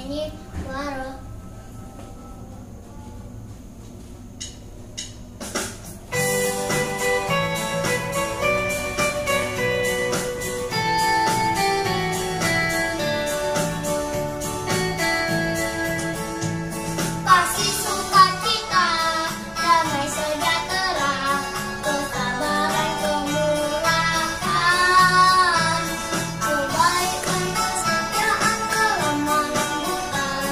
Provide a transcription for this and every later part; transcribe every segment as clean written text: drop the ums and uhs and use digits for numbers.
nyanyi Waro. Kasih sukacita, damai sejahtera, kesabaran kemuliaan, kebaikan kesetiaan kelemah lembutan,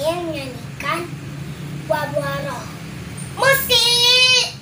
ingin menyanyikan buah-buah roh. Musik.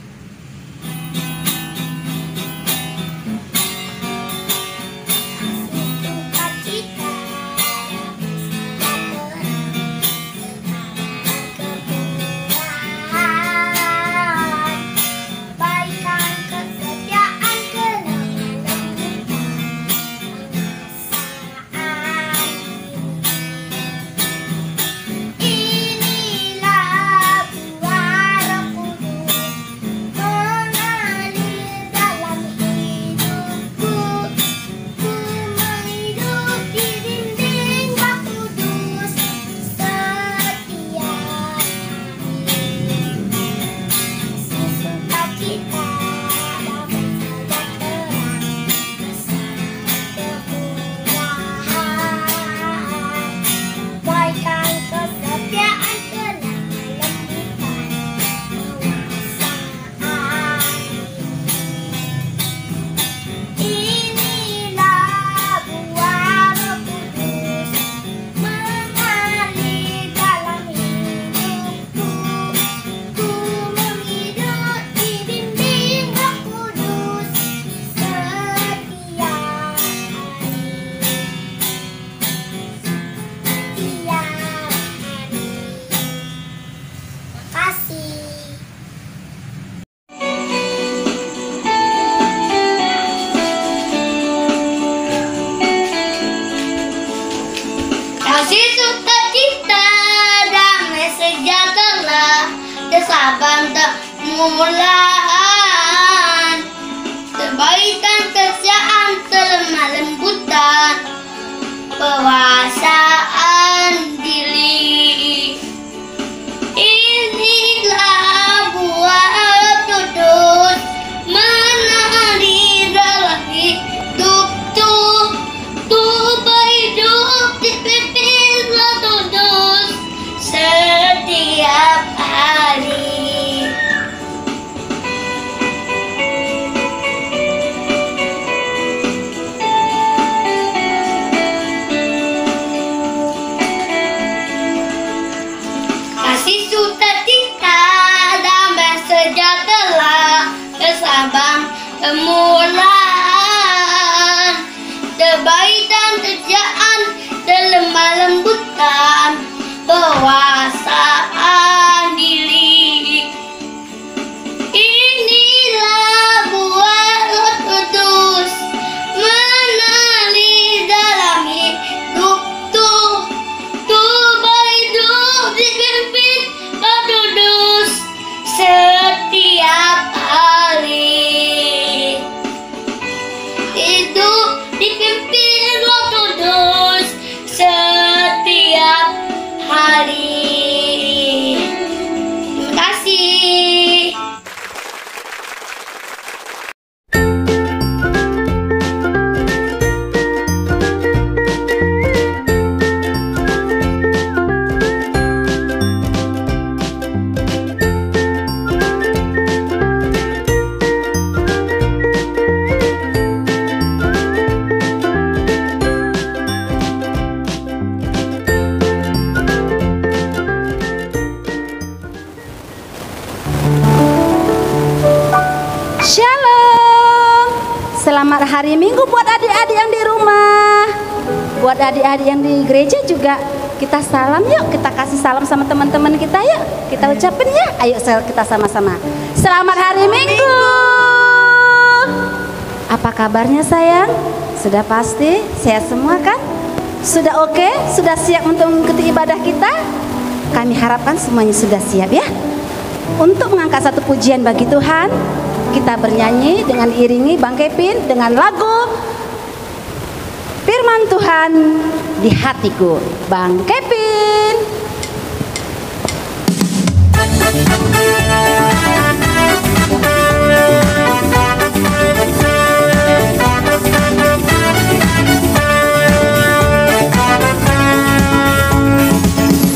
Kasih sukacita, damai sejahtera, kesabaran permulaan, kebaikan kesejahteraan, kelemah lembutan, penguasaan diri. Inilah buah kudus, menari dalam hidup tuh hidup dipimpin Roh Kudus setiap hari. Kasih sukacita, damai sejahtera, kesabaran permulaan, kebaikan kerjaan, lemah lembutan, penguasaan diri. Inilah buah Roh Kudus, menari dalam hidup tuh hidup dipimpin Roh Kudus setiap hari. Hidup dipimpin Roh Kudus setiap hari. Terima kasih. Shalom. Selamat hari Minggu buat adik-adik yang di rumah. Buat adik-adik yang di gereja juga kita salam yuk. Kita kasih salam sama teman-teman kita yuk. Kita ucapin ya. Ayo kita sama-sama. Selamat hari Minggu. Apa kabarnya sayang? Sudah pasti sehat semua kan? Sudah oke? Sudah siap untuk mengikuti ibadah kita? Kami harapkan semuanya sudah siap ya. Untuk mengangkat satu pujian bagi Tuhan, kita bernyanyi dengan iringi Bang Kevin dengan lagu Firman Tuhan di Hatiku. Bang Kevin.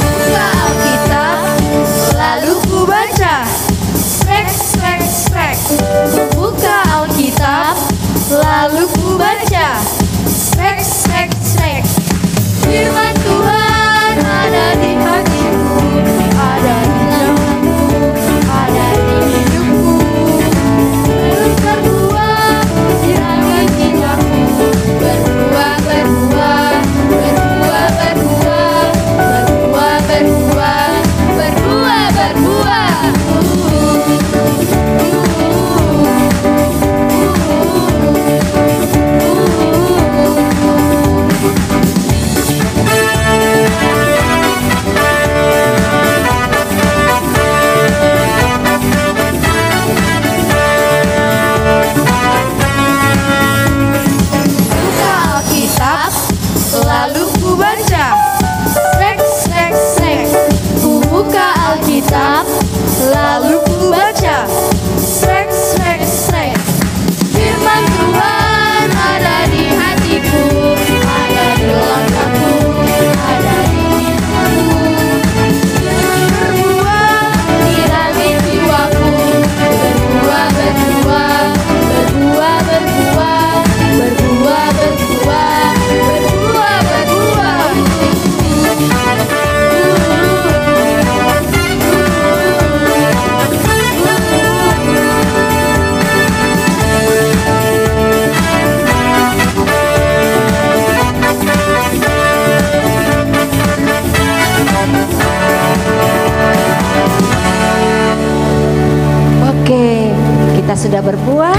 Buka Alkitab, lalu ku baca. Buka Alkitab, lalu ku baca. Firman Tuhan ada di hatiku. sudah berbuah,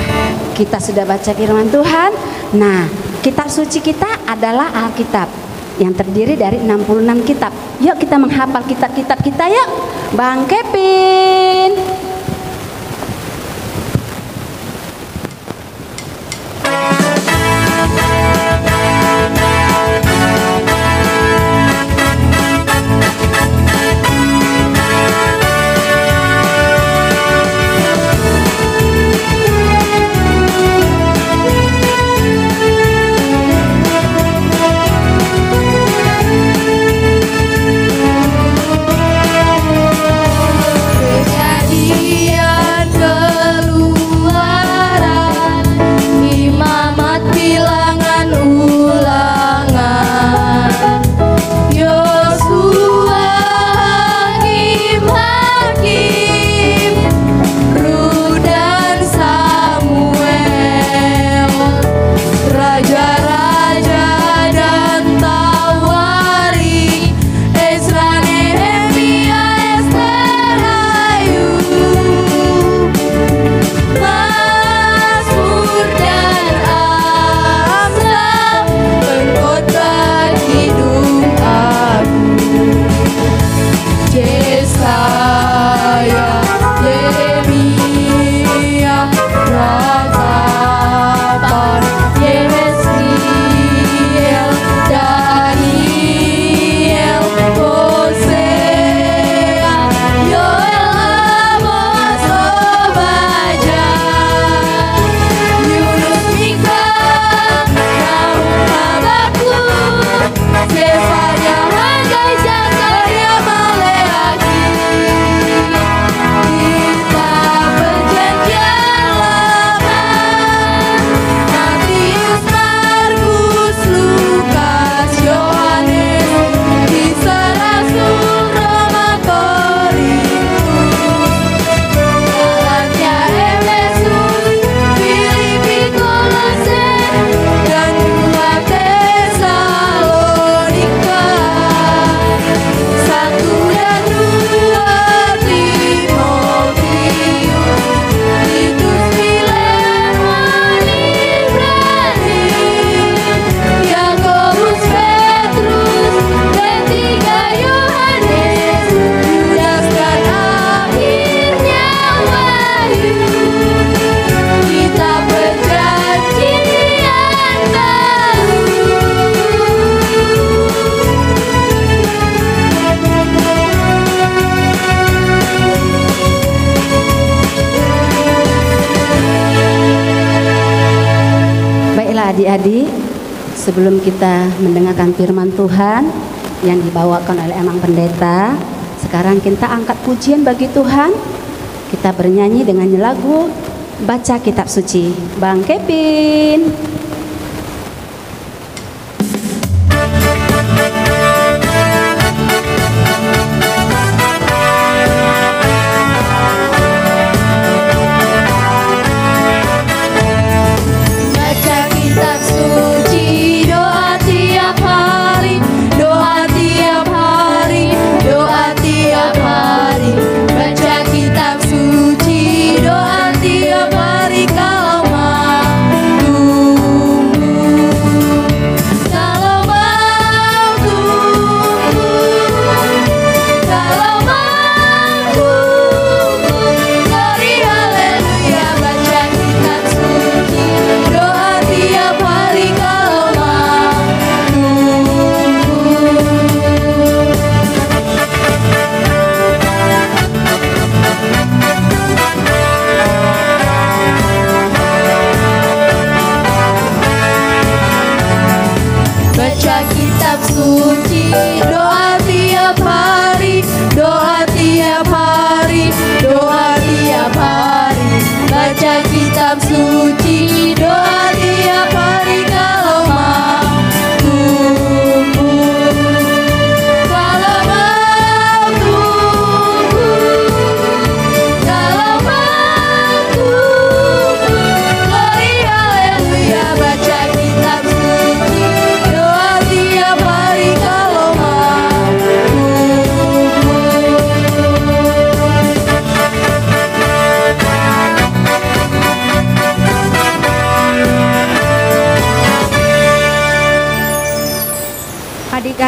kita sudah baca firman Tuhan. Nah, kitab suci kita adalah Alkitab yang terdiri dari 66 kitab. Yuk kita menghafal kitab-kitab kita yuk. Bang Kevin. Adik-adik, sebelum kita mendengarkan firman Tuhan yang dibawakan oleh Emang Pendeta, sekarang kita angkat pujian bagi Tuhan. Kita bernyanyi dengan lagu Baca Kitab Suci. Bang Kevin. Doa tiap hari kalau mampu.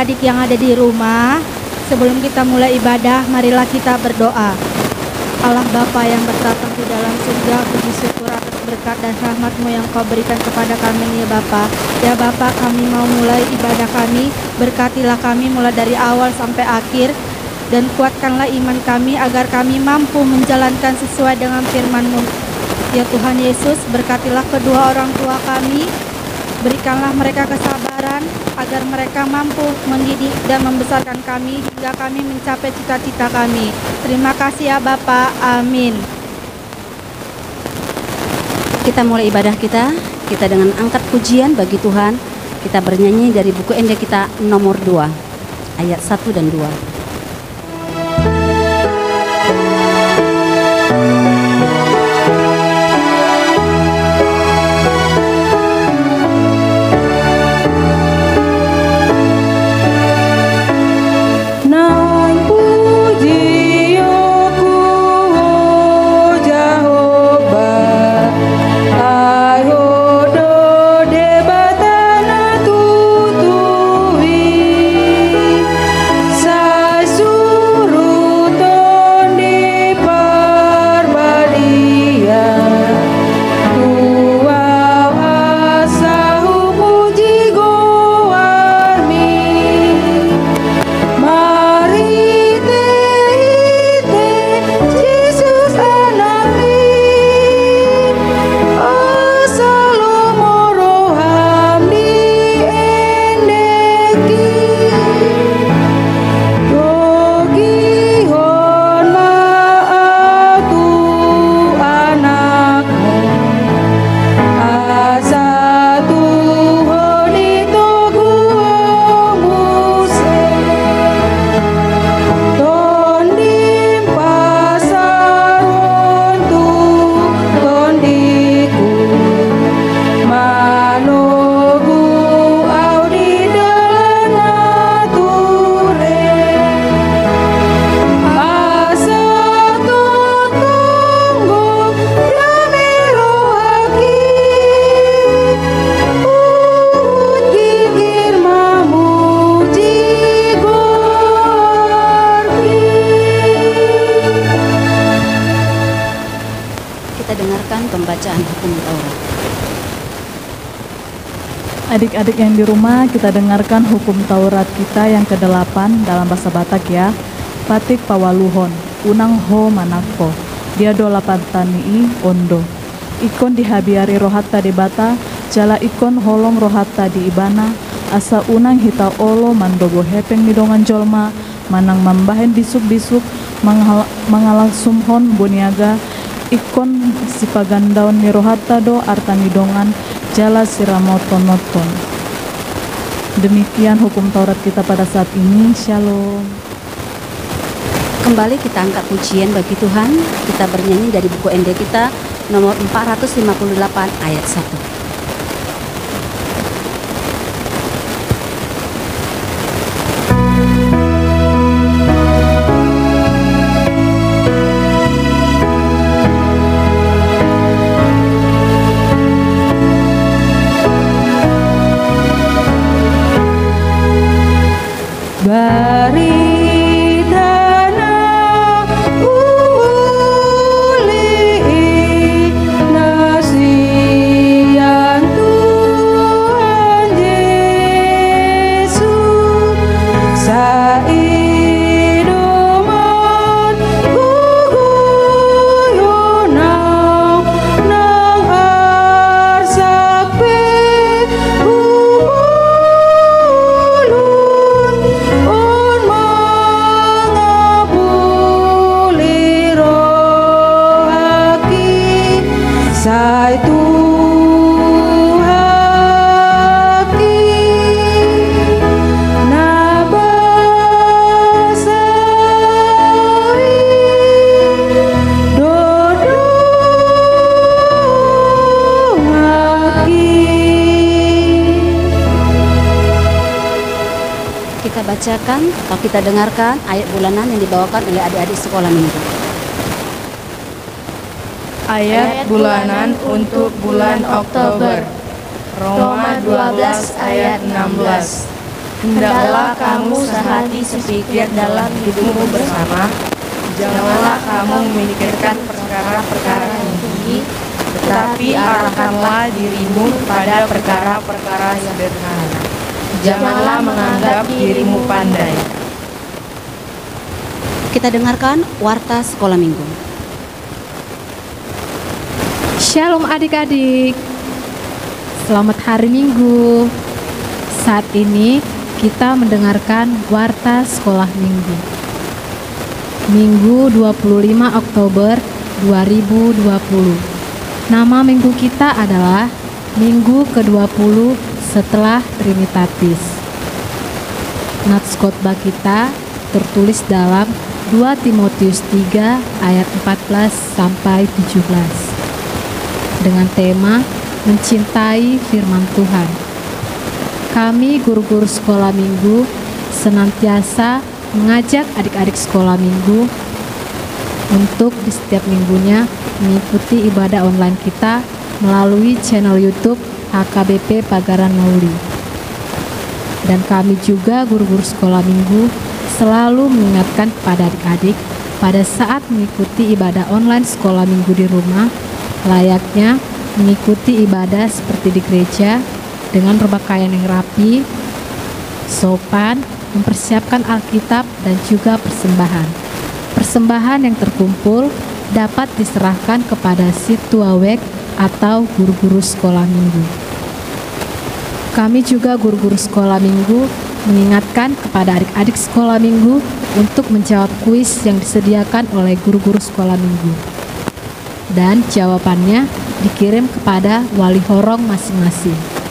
adik-adik yang ada di rumah, sebelum kita mulai ibadah, marilah kita berdoa. Allah Bapa yang bertata di dalam surga, puji syukur atas berkat dan rahmat-Mu yang Kau berikan kepada kami ya Bapa. Ya Bapa, kami mau mulai ibadah kami, berkatilah kami mulai dari awal sampai akhir, dan kuatkanlah iman kami agar kami mampu menjalankan sesuai dengan firman-Mu. Ya Tuhan Yesus, berkatilah kedua orang tua kami, berikanlah mereka kesabaran agar mereka mampu mendidik dan membesarkan kami hingga kami mencapai cita-cita kami. Terima kasih ya Bapa. Amin. Kita mulai ibadah kita dengan angkat pujian bagi Tuhan. Kita bernyanyi dari buku Ende kita nomor 2, ayat 1 dan 2. Pembacaan hukum Taurat. Adik-adik yang di rumah, kita dengarkan hukum Taurat kita yang ke-8 dalam bahasa Batak ya. Patik pawaluhon, unang ho manakpo, dia do lapantanii ondo. Ikon dihabiari rohatta di bata, jala ikon holom rohatta di ibana, asa unang hita olo mandobo hepeng midongan jolma, manang mambahen bisuk-bisuk, mangalang sumhon boniaga, ikon sipagandaon ni rohatta do artanidongan jala siramoton-noton. Demikian hukum Taurat kita pada saat ini. Shalom. Kembali kita angkat pujian bagi Tuhan. Kita bernyanyi dari buku Ende kita nomor 458 ayat 1. Bacakan atau kita dengarkan ayat bulanan yang dibawakan oleh adik-adik sekolah minggu. Ayat bulanan untuk bulan Oktober. Roma 12 ayat 16. Hendaklah kamu sehati sepikir dalam hidupmu bersama. Janganlah kamu memikirkan perkara-perkara yang tinggi, tetapi arahkanlah dirimu pada perkara-perkara sederhana. Janganlah menganggap dirimu pandai. Kita dengarkan warta sekolah minggu. Shalom adik-adik. Selamat hari Minggu. Saat ini kita mendengarkan warta sekolah minggu. Minggu 25 Oktober 2020. Nama minggu kita adalah Minggu ke-20 setelah Trinitatis. Nats khotbah kita tertulis dalam 2 Timotius 3 ayat 14 sampai 17 dengan tema mencintai firman Tuhan. Kami guru-guru sekolah minggu senantiasa mengajak adik-adik sekolah minggu untuk di setiap minggunya mengikuti ibadah online kita melalui channel YouTube HKBP Pagaran Mauli. Dan kami juga guru-guru sekolah minggu selalu mengingatkan kepada adik-adik pada saat mengikuti ibadah online sekolah minggu di rumah, layaknya mengikuti ibadah seperti di gereja dengan berpakaian yang rapi, sopan, mempersiapkan Alkitab dan juga persembahan. Persembahan yang terkumpul dapat diserahkan kepada si tuawek atau guru-guru sekolah minggu. Kami juga guru-guru sekolah minggu mengingatkan kepada adik-adik sekolah minggu untuk menjawab kuis yang disediakan oleh guru-guru sekolah minggu. Dan jawabannya dikirim kepada wali horong masing-masing.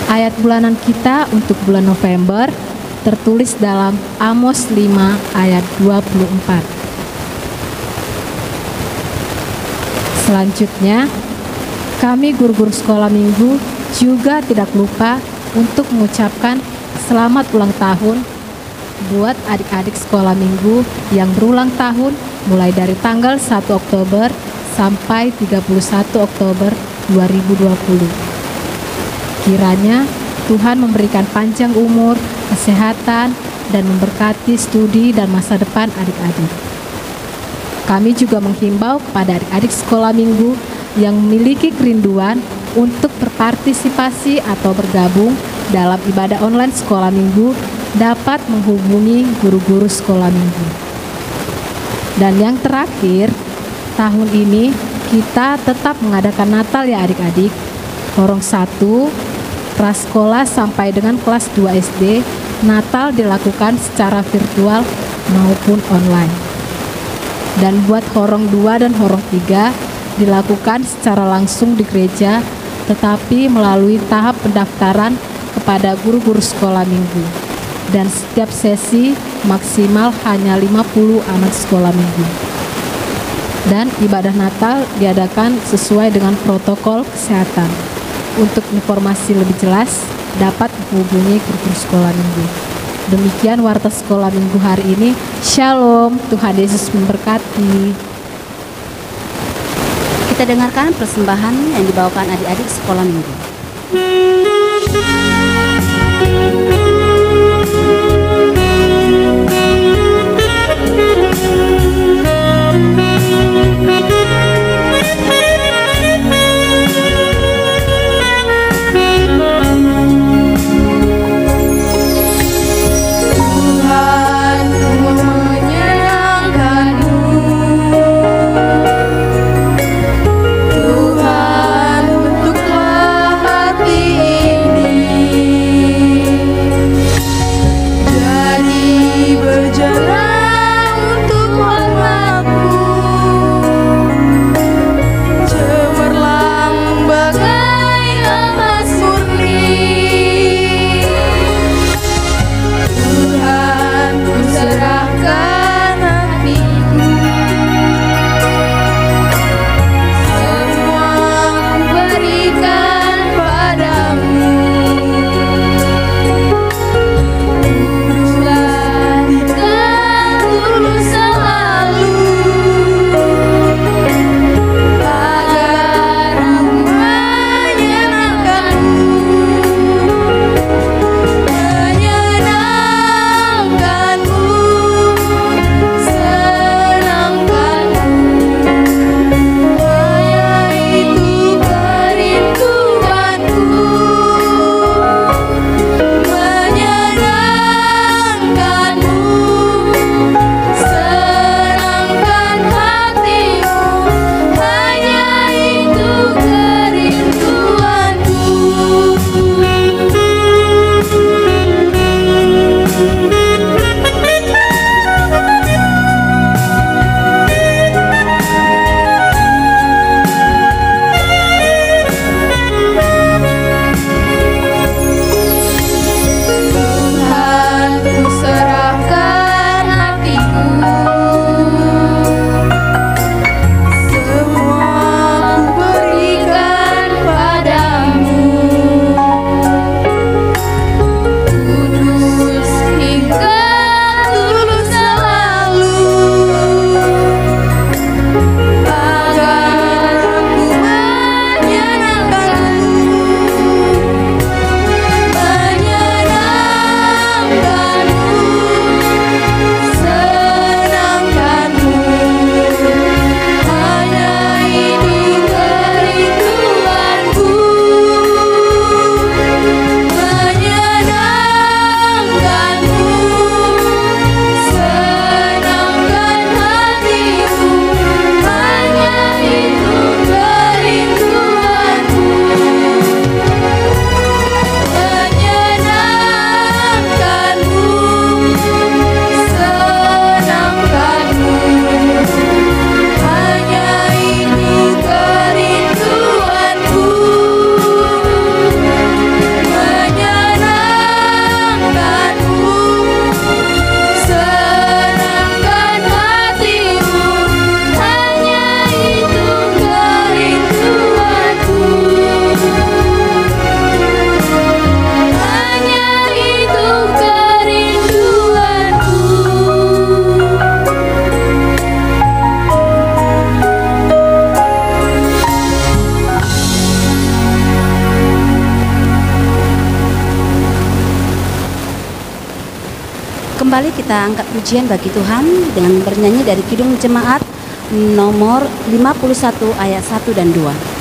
Ayat bulanan kita untuk bulan November tertulis dalam Amos 5 ayat 24. Selanjutnya, kami guru-guru sekolah minggu juga tidak lupa untuk mengucapkan selamat ulang tahun buat adik-adik sekolah minggu yang berulang tahun mulai dari tanggal 1 Oktober sampai 31 Oktober 2020. Kiranya Tuhan memberikan panjang umur, kesehatan, dan memberkati studi dan masa depan adik-adik. Kami juga menghimbau kepada adik-adik sekolah minggu yang memiliki kerinduan untuk berpartisipasi atau bergabung dalam ibadah online sekolah minggu dapat menghubungi guru-guru sekolah minggu. Dan yang terakhir, tahun ini kita tetap mengadakan Natal ya adik-adik. Horong 1, prasekolah sampai dengan kelas 2 SD, Natal dilakukan secara virtual maupun online. Dan buat horong 2 dan horong 3 dilakukan secara langsung di gereja, tetapi melalui tahap pendaftaran kepada guru-guru sekolah minggu. Dan setiap sesi maksimal hanya 50 anak sekolah minggu. Dan ibadah Natal diadakan sesuai dengan protokol kesehatan. Untuk informasi lebih jelas dapat menghubungi guru-guru sekolah minggu. Demikian warta sekolah minggu hari ini. Shalom, Tuhan Yesus memberkati. Kita dengarkan persembahan yang dibawakan adik-adik sekolah minggu. Tuhan, bentuklah hati ini kita angkat pujian bagi Tuhan dengan bernyanyi dari Kidung Jemaat nomor 51 ayat 1 dan 2.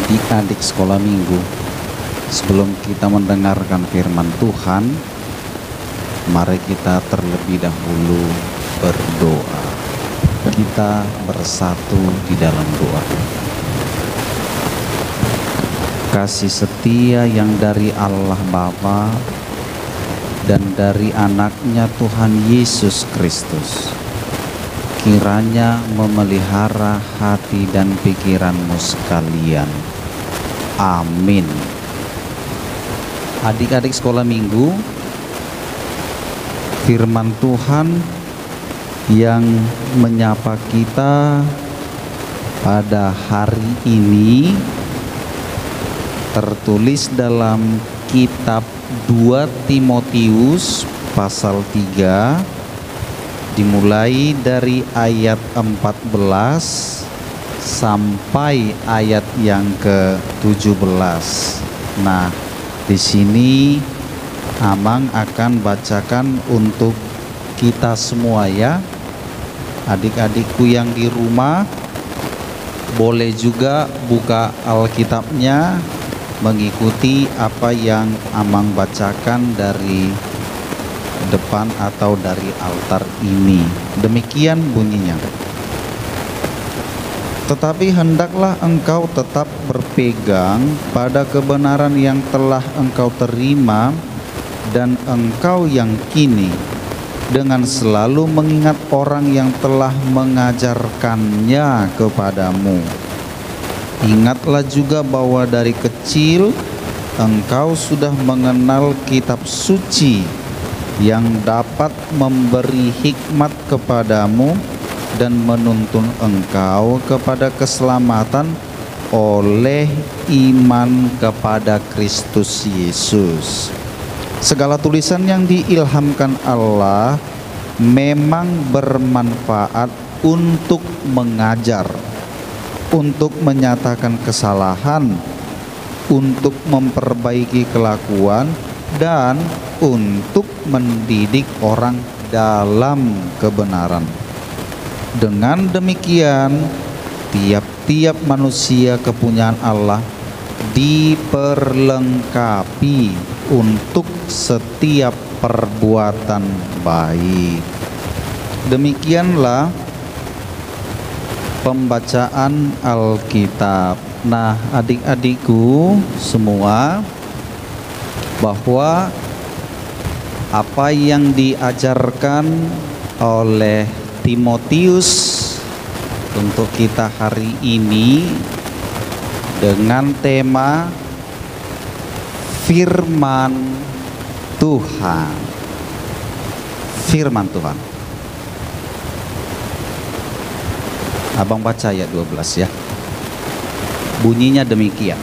Adik-adik sekolah minggu, sebelum kita mendengarkan firman Tuhan, mari kita terlebih dahulu berdoa. Kita bersatu di dalam doa. Kasih setia yang dari Allah Bapa dan dari anaknya Tuhan Yesus Kristus, kiranya memelihara hati dan pikiranmu sekalian. Amin. Adik-adik sekolah minggu, firman Tuhan yang menyapa kita pada hari ini tertulis dalam kitab 2 Timotius pasal 3, dimulai dari ayat 14 sampai ayat yang ke-17. Nah, di sini Amang akan bacakan untuk kita semua ya. Adik-adikku yang di rumah boleh juga buka Alkitabnya, mengikuti apa yang Amang bacakan dari depan atau dari altar ini. Demikian bunyinya. Tetapi hendaklah engkau tetap berpegang pada kebenaran yang telah engkau terima dan engkau yang kini, dengan selalu mengingat orang yang telah mengajarkannya kepadamu. Ingatlah juga bahwa dari kecil engkau sudah mengenal kitab suci yang dapat memberi hikmat kepadamu dan menuntun engkau kepada keselamatan oleh iman kepada Kristus Yesus. Segala tulisan yang diilhamkan Allah memang bermanfaat untuk mengajar, untuk menyatakan kesalahan, untuk memperbaiki kelakuan, dan untuk mendidik orang dalam kebenaran. Dengan demikian, tiap-tiap manusia kepunyaan Allah diperlengkapi untuk setiap perbuatan baik. Demikianlah pembacaan Alkitab. Nah, adik-adikku semua, bahwa apa yang diajarkan oleh Timotius untuk kita hari ini dengan tema firman Tuhan. Firman Tuhan. Abang baca ayat 12 ya. Bunyinya demikian.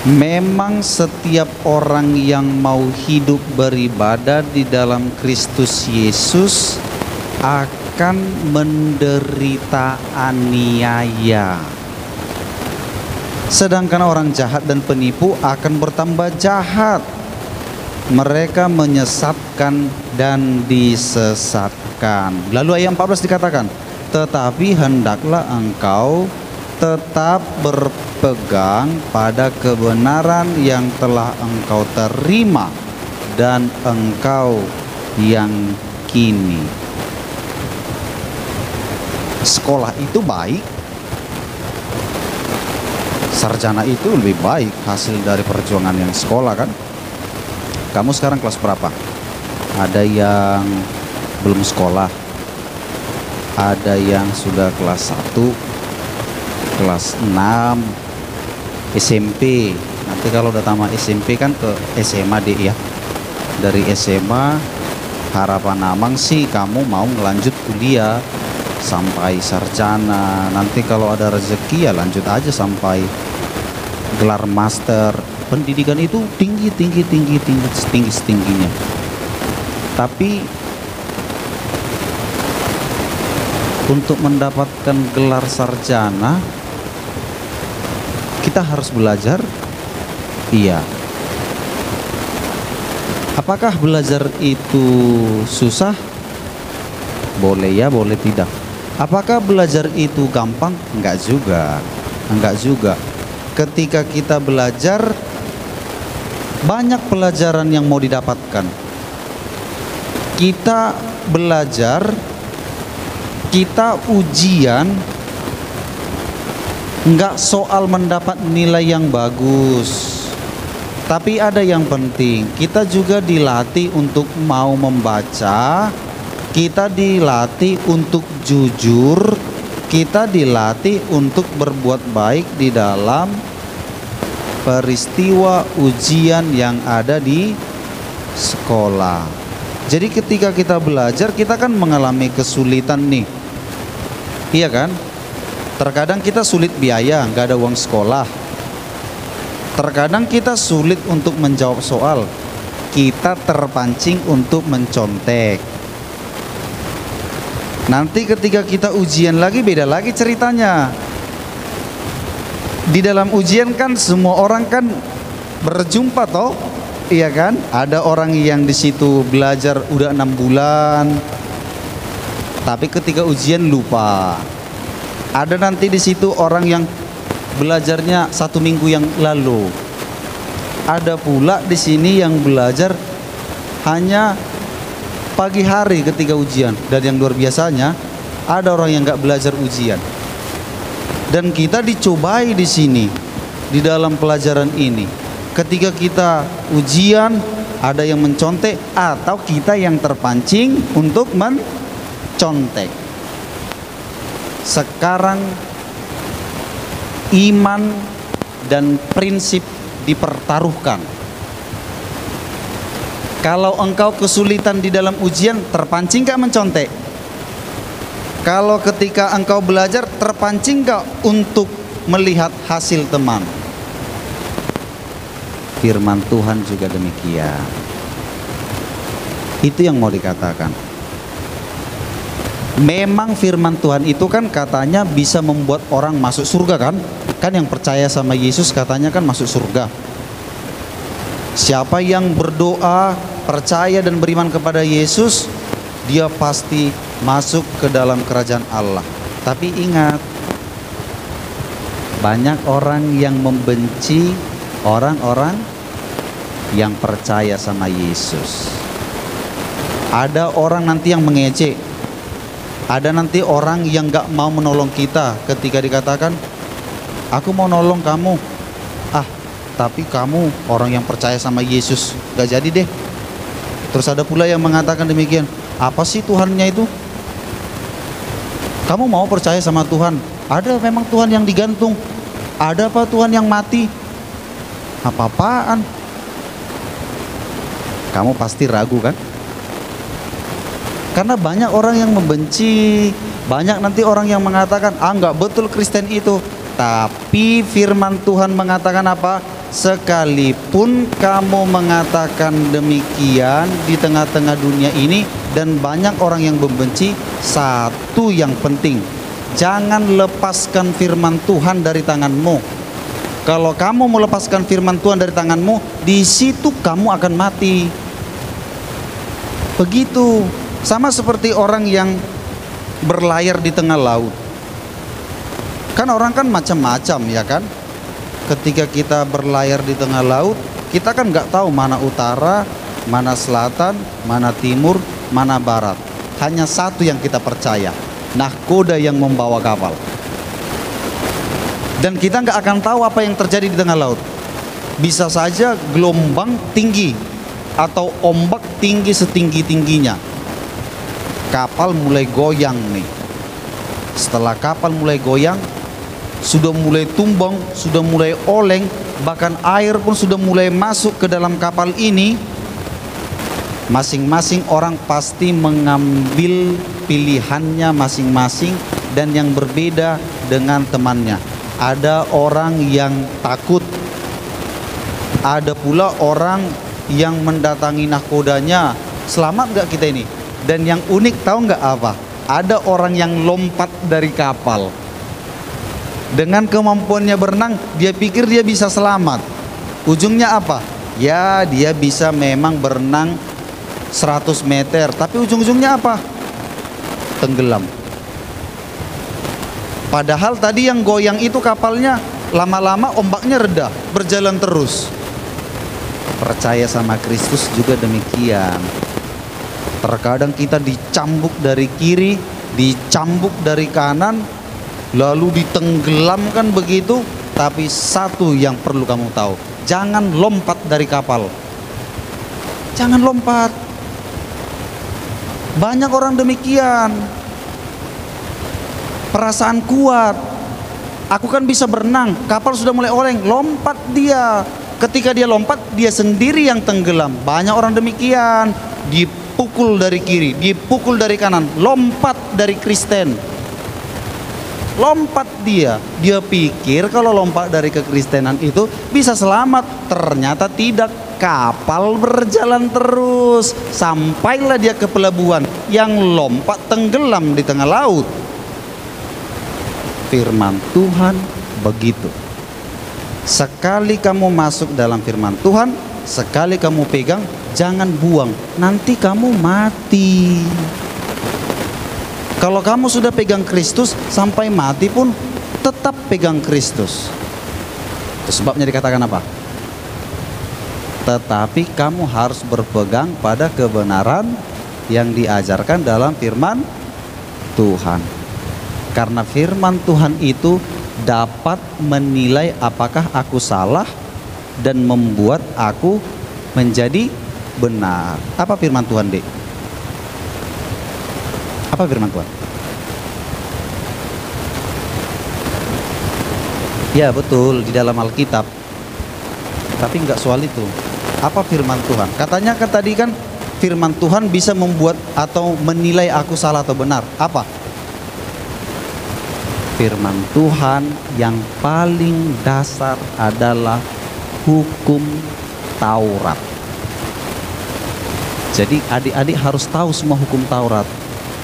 Memang setiap orang yang mau hidup beribadah di dalam Kristus Yesus akan menderita aniaya. Sedangkan orang jahat dan penipu akan bertambah jahat. Mereka menyesatkan dan disesatkan. Lalu ayat 14 dikatakan, tetapi hendaklah engkau tetap berpegang pada kebenaran yang telah engkau terima dan engkau yang kini. Sekolah itu baik, sarjana itu lebih baik hasil dari perjuangan yang sekolah kan. Kamu sekarang kelas berapa? Ada yang belum sekolah, ada yang sudah kelas 1, kelas 6, SMP. Nanti kalau udah tamat SMP kan ke SMA deh ya. Dari SMA harapan Amang sih kamu mau ngelanjut kuliah sampai sarjana. Nanti kalau ada rezeki ya lanjut aja sampai gelar master. Pendidikan itu tingginya. Tapi untuk mendapatkan gelar sarjana kita harus belajar. Iya. Apakah belajar itu susah? Boleh ya, boleh tidak. Apakah belajar itu gampang? Enggak juga. Ketika kita belajar, banyak pelajaran yang mau didapatkan. Kita belajar, kita ujian, enggak soal mendapat nilai yang bagus. Tapi ada yang penting, kita juga dilatih untuk mau membaca, kita dilatih untuk jujur, kita dilatih untuk berbuat baik di dalam peristiwa ujian yang ada di sekolah. Jadi ketika kita belajar, kita kan mengalami kesulitan nih. Iya kan? Terkadang kita sulit biaya, nggak ada uang sekolah. Terkadang kita sulit untuk menjawab soal. Kita terpancing untuk mencontek. Nanti ketika kita ujian lagi, beda lagi ceritanya. Di dalam ujian kan semua orang kan berjumpa toh, iya kan? Ada orang yang di situ belajar udah 6 bulan, tapi ketika ujian lupa. Ada nanti di situ orang yang belajarnya 1 minggu yang lalu. Ada pula di sini yang belajar hanya pagi hari ketika ujian. Dan yang luar biasanya ada orang yang nggak belajar ujian. Dan kita dicobai di sini, di dalam pelajaran ini. Ketika kita ujian, ada yang mencontek atau kita yang terpancing untuk mencontek. Sekarang iman dan prinsip dipertaruhkan. Kalau engkau kesulitan di dalam ujian, terpancing gak mencontek? Kalau ketika engkau belajar, terpancing gak untuk melihat hasil teman? Firman Tuhan juga demikian. Itu yang mau dikatakan. Memang firman Tuhan itu kan katanya bisa membuat orang masuk surga kan? Kan yang percaya sama Yesus katanya kan masuk surga. Siapa yang berdoa, percaya dan beriman kepada Yesus, dia pasti masuk ke dalam kerajaan Allah. Tapi ingat, banyak orang yang membenci orang-orang yang percaya sama Yesus. Ada orang nanti yang mengejek. Ada nanti orang yang gak mau menolong kita ketika dikatakan, aku mau nolong kamu. Tapi kamu orang yang percaya sama Yesus, gak jadi deh. Terus ada pula yang mengatakan demikian, apa sih Tuhannya itu? Kamu mau percaya sama Tuhan? Ada memang Tuhan yang digantung? Ada apa Tuhan yang mati? Apa-apaan? Kamu pasti ragu kan? Karena banyak orang yang membenci, banyak nanti orang yang mengatakan, enggak betul Kristen itu. Tapi firman Tuhan mengatakan apa? Sekalipun kamu mengatakan demikian di tengah-tengah dunia ini dan banyak orang yang membenci, satu yang penting, jangan lepaskan firman Tuhan dari tanganmu. Kalau kamu melepaskan firman Tuhan dari tanganmu, di situ kamu akan mati. Begitu, sama seperti orang yang berlayar di tengah laut. Kan orang kan macam-macam ya kan. Ketika kita berlayar di tengah laut, kita kan nggak tahu mana utara, mana selatan, mana timur, mana barat. Hanya satu yang kita percaya, nahkoda yang membawa kapal. Dan kita nggak akan tahu apa yang terjadi di tengah laut. Bisa saja gelombang tinggi atau ombak tinggi setinggi-tingginya. Kapal mulai goyang nih. Setelah kapal mulai goyang, sudah mulai tumbang, sudah mulai oleng, bahkan air pun sudah mulai masuk ke dalam kapal ini. Masing-masing orang pasti mengambil pilihannya masing-masing dan yang berbeda dengan temannya. Ada orang yang takut, ada pula orang yang mendatangi nahkodanya, selamat gak kita ini? Dan yang unik tahu nggak apa? Ada orang yang lompat dari kapal. Dengan kemampuannya berenang, dia pikir dia bisa selamat. Ujungnya apa? Ya, dia bisa memang berenang 100 meter, tapi ujung-ujungnya apa? Tenggelam. Padahal tadi yang goyang itu kapalnya, lama-lama ombaknya reda, berjalan terus. Percaya sama Kristus juga demikian. Terkadang kita dicambuk dari kiri, dicambuk dari kanan, lalu ditenggelamkan begitu. Tapi satu yang perlu kamu tahu, jangan lompat dari kapal. Jangan lompat. Banyak orang demikian. Perasaan kuat, aku kan bisa berenang, kapal sudah mulai oleng, lompat dia. Ketika dia lompat, dia sendiri yang tenggelam. Banyak orang demikian, dipukul dari kiri, dipukul dari kanan, lompat dari Kristen. Lompat dia pikir kalau lompat dari kekristenan itu bisa selamat. Ternyata tidak. Kapal berjalan terus, sampailah dia ke pelabuhan. Yang lompat tenggelam di tengah laut. Firman Tuhan begitu. Sekali kamu masuk dalam firman Tuhan, sekali kamu pegang, jangan buang, nanti kamu mati. Kalau kamu sudah pegang Kristus, sampai mati pun tetap pegang Kristus. Itu sebabnya dikatakan apa? Tetapi kamu harus berpegang pada kebenaran yang diajarkan dalam firman Tuhan. Karena firman Tuhan itu dapat menilai apakah aku salah dan membuat aku menjadi benar. Apa firman Tuhan, Dek? Apa firman Tuhan? Ya betul, di dalam Alkitab. Tapi enggak soal itu. Apa firman Tuhan? Katanya kan tadi kan firman Tuhan bisa membuat atau menilai aku salah atau benar. Apa? Firman Tuhan yang paling dasar adalah hukum Taurat. Jadi adik-adik harus tahu semua hukum Taurat.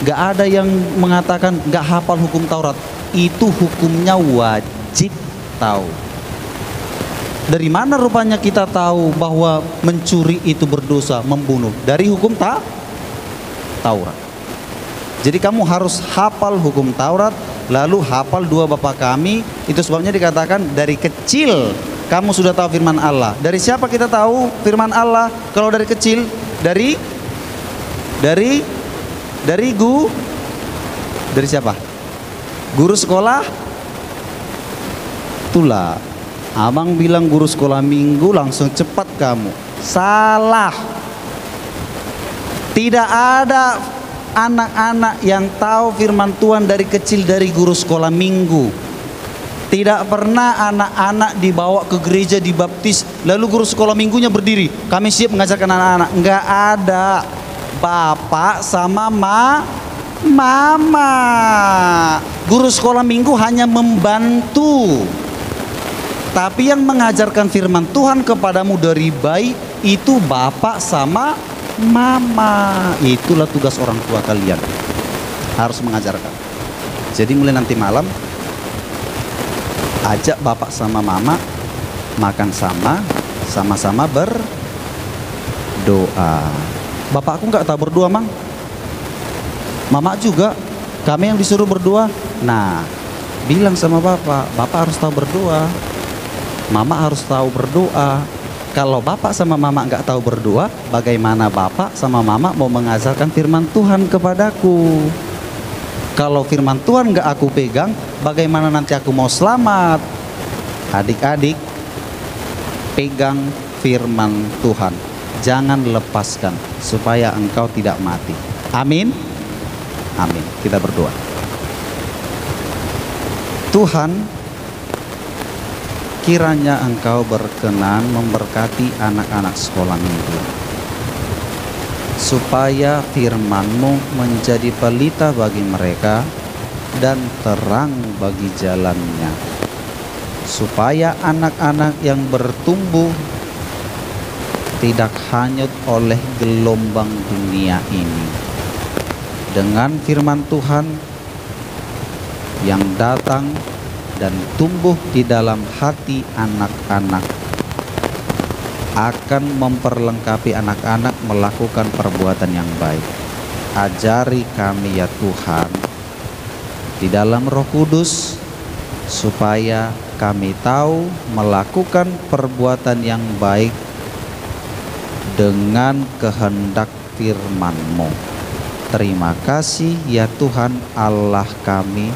Gak ada yang mengatakan gak hafal hukum Taurat. Itu hukumnya wajib tahu. Dari mana rupanya kita tahu bahwa mencuri itu berdosa, membunuh? Dari hukum Taurat. Jadi kamu harus hafal hukum Taurat, lalu hafal dua bapa kami. Itu sebabnya dikatakan dari kecil kamu sudah tahu firman Allah. Dari siapa kita tahu firman Allah? Kalau dari kecil, dari siapa? Guru sekolah? Itulah. Abang bilang guru sekolah minggu langsung cepat kamu. Salah. Tidak ada anak-anak yang tahu firman Tuhan dari kecil dari guru sekolah minggu. Tidak pernah anak-anak dibawa ke gereja dibaptis lalu guru sekolah minggunya berdiri, kami siap mengajarkan anak-anak. Enggak ada. Bapak sama mama. Guru sekolah minggu hanya membantu. Tapi yang mengajarkan firman Tuhan kepadamu dari bayi itu bapak sama mama. Itulah tugas orang tua kalian, harus mengajarkan. Jadi mulai nanti malam ajak bapak sama mama makan sama-sama berdoa. Bapakku nggak tahu berdoa, Mang. Mama juga, kami yang disuruh berdoa. Nah, bilang sama bapak harus tahu berdoa. Mama harus tahu berdoa. Kalau bapak sama mama nggak tahu berdoa, bagaimana bapak sama mama mau mengajarkan firman Tuhan kepadaku? Kalau firman Tuhan nggak aku pegang, bagaimana nanti aku mau selamat? Adik-adik, pegang firman Tuhan. Jangan lepaskan supaya engkau tidak mati. Amin. Amin. Kita berdoa. Tuhan, kiranya Engkau berkenan memberkati anak-anak sekolah minggu, supaya firman-Mu menjadi pelita bagi mereka dan terang bagi jalannya, supaya anak-anak yang bertumbuh tidak hanyut oleh gelombang dunia ini. Dengan firman Tuhan yang datang dan tumbuh di dalam hati anak-anak akan memperlengkapi anak-anak melakukan perbuatan yang baik. Ajari kami ya Tuhan di dalam Roh Kudus, supaya kami tahu melakukan perbuatan yang baik dengan kehendak firman-Mu. Terima kasih ya Tuhan Allah kami,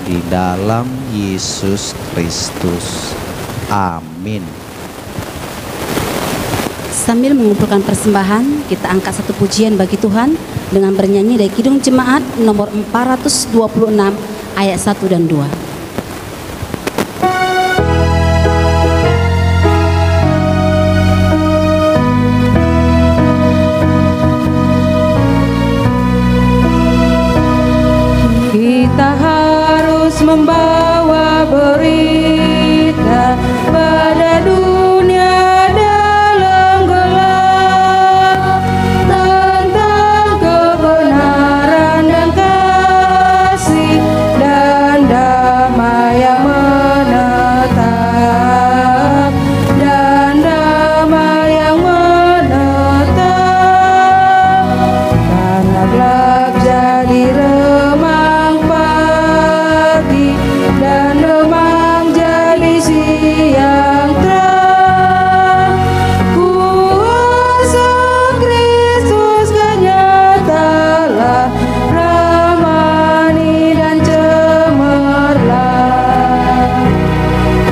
di dalam Yesus Kristus. Amin. Sambil mengumpulkan persembahan, kita angkat satu pujian bagi Tuhan dengan bernyanyi dari Kidung Jemaat nomor 426 ayat 1 dan 2. Kita harus membawa berita pada dunia dalam gelap tentang kebenaran dan kasih dan damai yang menetap, dan damai yang menetap, karena gelap jadi remang pagi dan remang jadi siang terang. Kuasa Kristus kan nyatalah, ramani dan cemerlang.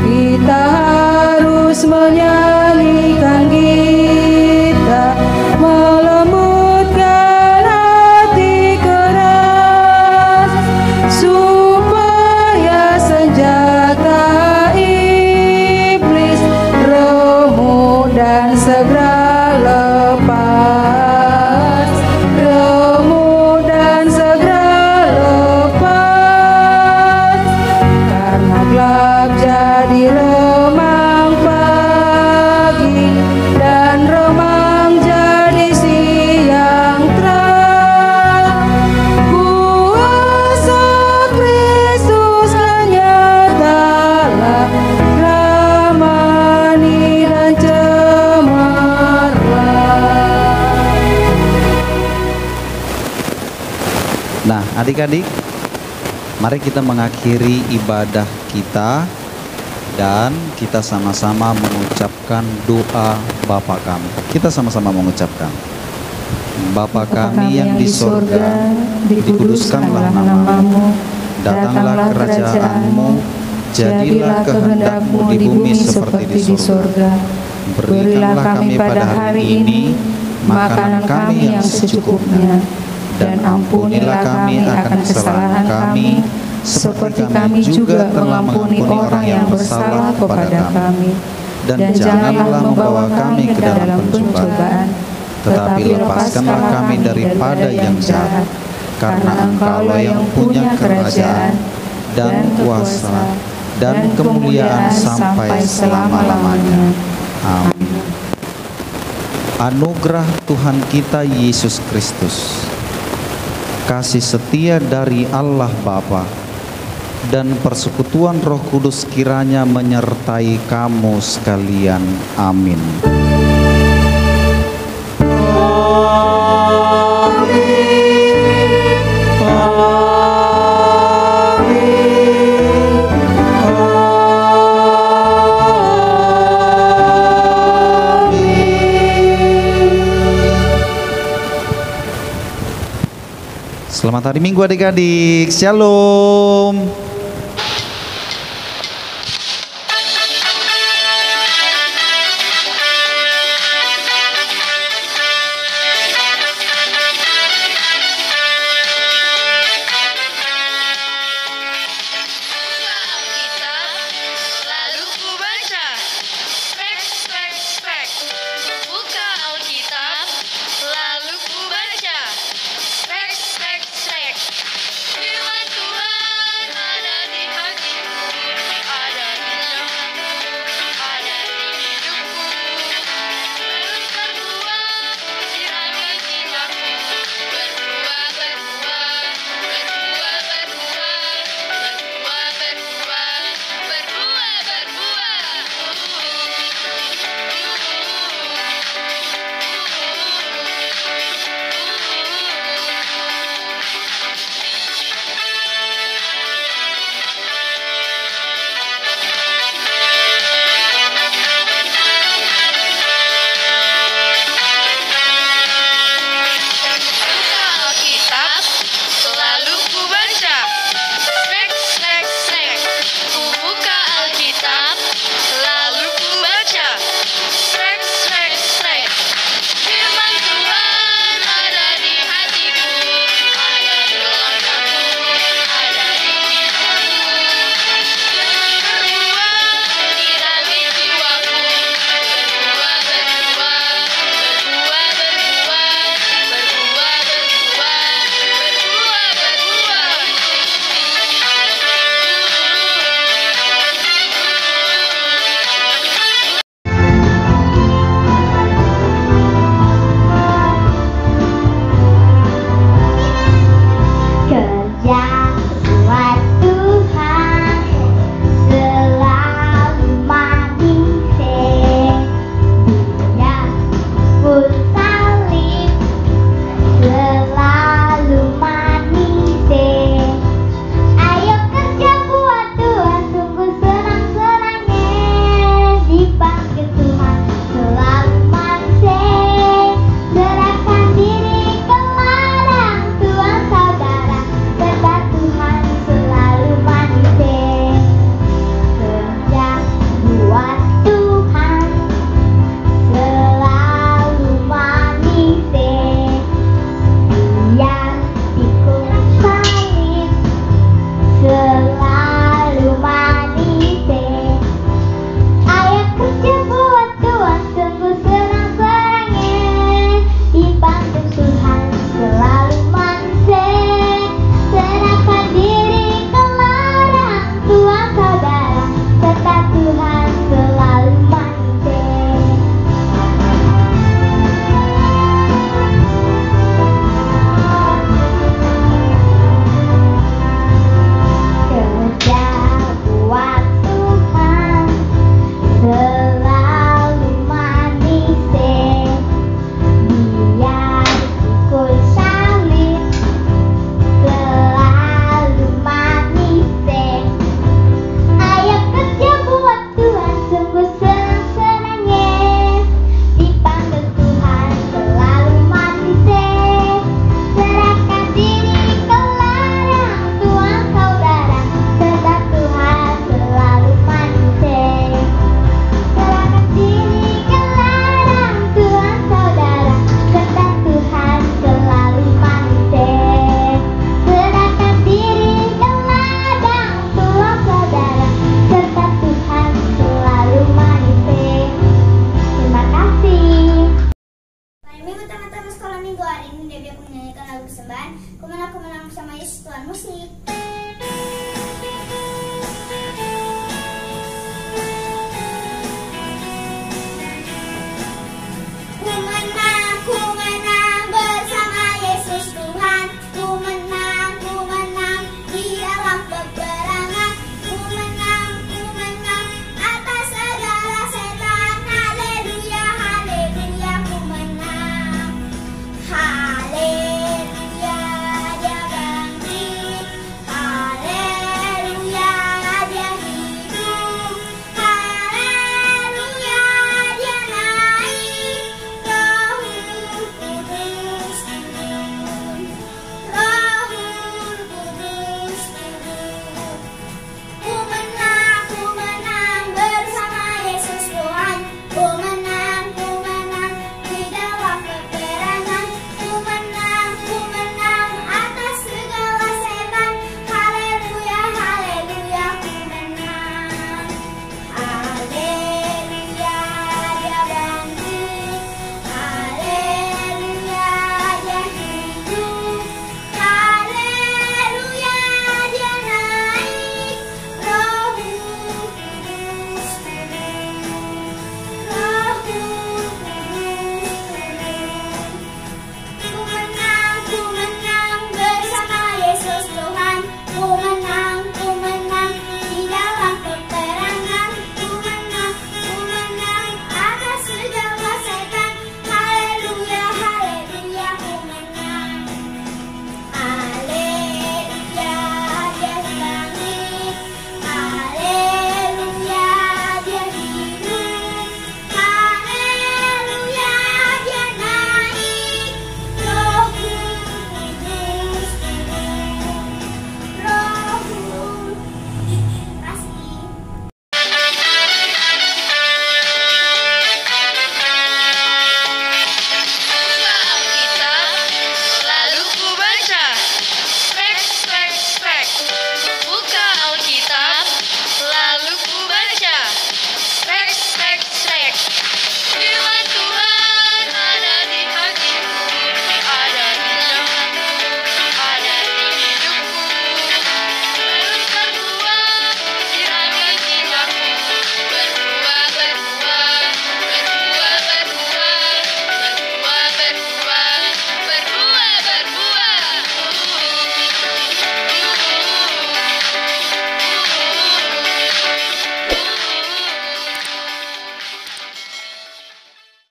Kita harus menyanyikan kita, melembutkan hati keras, supaya senjata iblis remuk dan segera lepas, remuk dan segera lepas, karena gelap jadi remang pagi dan remang jadi siang terang. Kuasa Kristus kan nyatalah, ramani dan cemerlang. Nah, adik-adik, mari kita mengakhiri ibadah kita dan kita sama-sama mengucapkan doa Bapa kami. Kita sama-sama mengucapkan. Bapa kami yang di sorga, dikuduskanlah nama-Mu, datanglah kerajaan-Mu, jadilah kehendak-Mu di bumi seperti di sorga. Berilah kami pada hari ini makanan kami yang secukupnya, dan ampunilah kami akan kesalahan kami, seperti kami juga mengampuni orang yang bersalah kepada kami. Dan janganlah membawa kami ke dalam pencobaan, tetapi lepaskanlah kami daripada yang jahat. Karena Engkaulah yang punya kerajaan dan kuasa dan kemuliaan sampai selama-lamanya. Amin. Anugerah Tuhan kita Yesus Kristus, kasih setia dari Allah Bapa, dan persekutuan Roh Kudus kiranya menyertai kamu sekalian. Amin. Selamat hari Minggu adik-adik. Shalom.